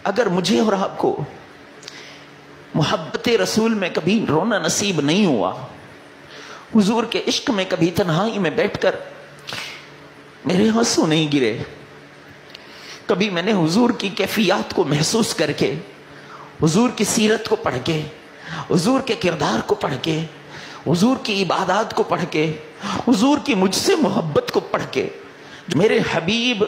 اگر مجھے اور آپ کو محبت رسول میں کبھی رونا نصیب نہیں ہوا، حضور کے عشق میں کبھی تنہائی میں بیٹھ کر میرے آنسو نہیں گرے، کبھی میں نے حضور کی کیفیات کو محسوس کر کے، حضور کی سیرت کو پڑھ کے، حضور کے کردار کو پڑھ کے، حضور کی عبادات کو پڑھ کے، حضور کی مجھ سے محبت کو پڑھ کے، میرے حبیب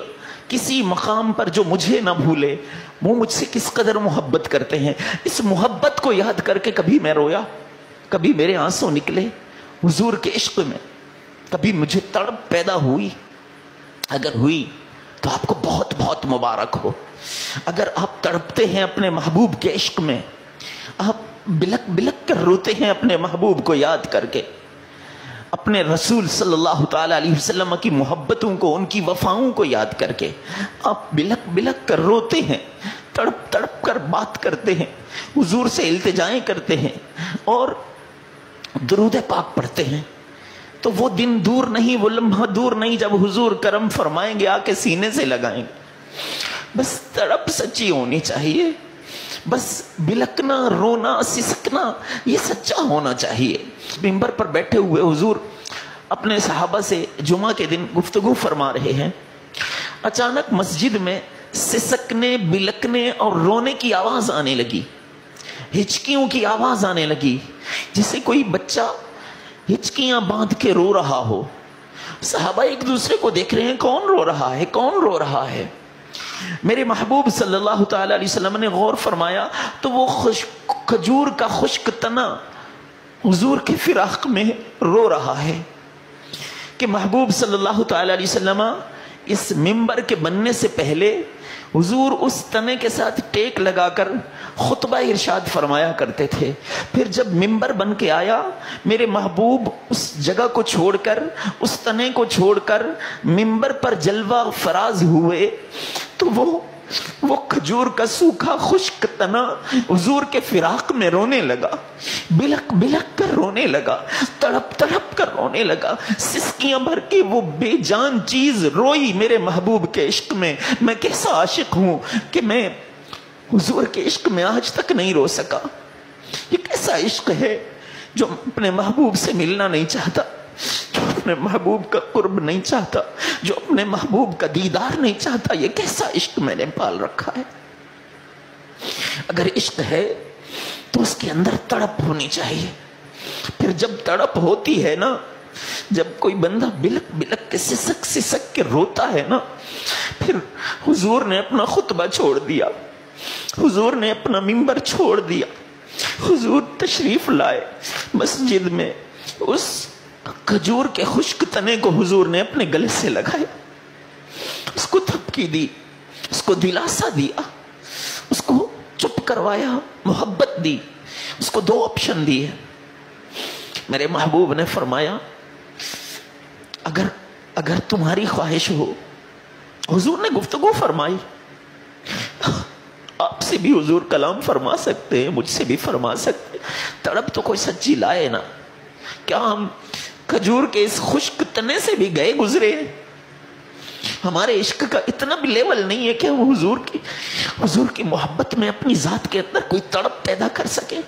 کسی مقام پر جو مجھے نہ بھولے وہ مجھ سے کس قدر محبت کرتے ہیں، اس محبت کو یاد کر کے کبھی میں رویا، کبھی میرے آنسو نکلے حضور کے عشق میں، کبھی مجھے تڑپ پیدا ہوئی؟ اگر ہوئی تو آپ کو بہت بہت مبارک ہو۔ اگر آپ تڑپتے ہیں اپنے محبوب کے عشق میں، آپ بلک بلک کر روتے ہیں اپنے محبوب کو یاد کر کے، اپنے رسول صلی اللہ تعالی علیہ وسلم کی محبتوں کو، ان کی وفاؤں کو یاد کر کے آپ بلک بلک کر روتے ہیں، تڑپ تڑپ کر بات کرتے ہیں، حضور سے التجائیں کرتے ہیں اور درود پاک پڑھتے ہیں، تو وہ دن دور نہیں، وہ لمحہ دور نہیں جب حضور کرم فرمائیں گے، آ کے سینے سے لگائیں گے۔ بس تڑپ سچی ہونی چاہیے، بس بلکنا، رونا، سسکنا یہ سچا ہونا چاہیے۔ منبر پر بیٹھے ہوئے حضور اپنے صحابہ سے جمعہ کے دن گفتگو فرما رہے ہیں، اچانک مسجد میں سسکنے، بلکنے اور رونے کی آواز آنے لگی، ہچکیوں کی آواز آنے لگی، جسے کوئی بچہ ہچکیاں باندھ کے رو رہا ہو۔ صحابہ ایک دوسرے کو دیکھ رہے ہیں، کون رو رہا ہے، کون رو رہا ہے؟ میرے محبوب صلی اللہ تعالی علیہ وسلم نے غور فرمایا تو وہ کھجور کا خشک تنا حضور کے فراق میں رو رہا ہے کہ محبوب صلی اللہ تعالی علیہ وسلم اس منبر کے بننے سے پہلے حضور اس تنے کے ساتھ ٹیک لگا کر خطبہ ارشاد فرمایا کرتے تھے، پھر جب منبر بن کے آیا میرے محبوب اس جگہ کو چھوڑ کر، اس تنے کو چھوڑ کر منبر پر جلوہ فراز ہوئے تو وہ کھجور کا سوکھا خشک تنا حضور کے فراق میں رونے لگا، بلک بلک کر رونے لگا، تڑپ تڑپ کر رونے لگا، سسکیاں بھر کے وہ بے جان چیز روئی میرے محبوب کے عشق میں۔ میں کیسا عاشق ہوں کہ میں حضور کے عشق میں آج تک نہیں رو سکا۔ یہ کیسا عشق ہے جو اپنے محبوب سے ملنا نہیں چاہتا، جو اپنے محبوب کا قرب نہیں چاہتا، جو اپنے محبوب کا دیدار نہیں چاہتا۔ یہ کیسا عشق میں نے پال رکھا ہے۔ اگر عشق ہے تو اس کے اندر تڑپ ہونی چاہیے، پھر جب تڑپ ہوتی ہے نا، جب کوئی بندہ بلک بلک کے سسک سسک کے روتا ہے نا، پھر حضور نے اپنا خطبہ چھوڑ دیا، حضور نے اپنا منبر چھوڑ دیا، حضور تشریف لائے مسجد میں، اس کھجور کے خشک تنے کو حضور نے اپنے گلے سے لگایا، اس کو تھپکی دی، اس کو دلاسا دیا، اس کو چپ کروایا، محبت دی، اس کو 2 آپشن دیے۔ میرے محبوب نے فرمایا اگر تمہاری خواہش ہو، حضور نے گفتگو فرمائی، آپ سے بھی حضور کلام فرما سکتے ہیں، مجھ سے بھی فرما سکتے، تڑپ تو کوئی سچی لائے نا۔ کیا ہم کھجور کے اس خشک تنے سے بھی گئے گزرے؟ ہمارے عشق کا اتنا بھی لیول نہیں ہے کہ ہم حضور کی محبت میں اپنی ذات کے اندر کوئی تڑپ پیدا کر سکیں۔